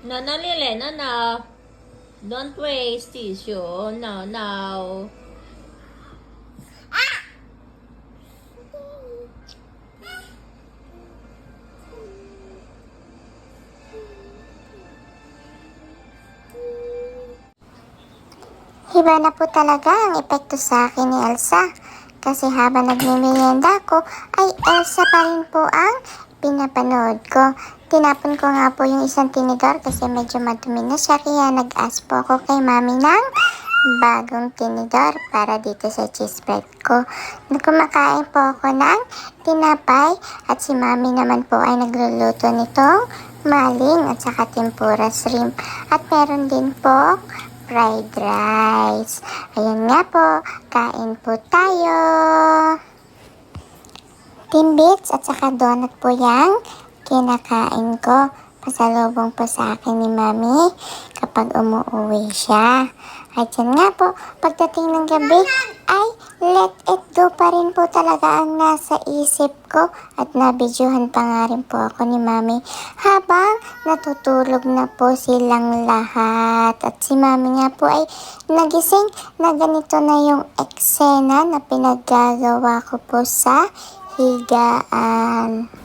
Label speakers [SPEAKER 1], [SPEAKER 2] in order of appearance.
[SPEAKER 1] No, no, Lily, no, no. Don't waste tissue. No, no.
[SPEAKER 2] Iba na po talaga ang epekto sa akin ni Elsa. Kasi habang nagmimerienda ko, ay Elsa pa rin po ang pinapanood ko. Tinapon ko nga po yung isang tinidor kasi medyo madumi na siya. Kaya nag-ask po ako kay mami ng bagong tinidor para dito sa cheese bread ko. Kumakain po ako ng tinapay at si mami naman po ay nagluluto nitong maling at saka tempura shrimp. At meron din po fried rice. Ayan nga po, kain po tayo. Timbits at saka donut po yang kinakain ko. Pasalubong po sa akin ni mami kapag umuwi siya. At yan nga po, pagdating ng gabi ay let it go pa rin po talaga ang nasa isip ko. At nabidyohan pa nga rin po ako ni mami habang natutulog na po silang lahat. At si mami nga po ay nagising na ganito na yung eksena na pinaggagawa ko po sa higaan.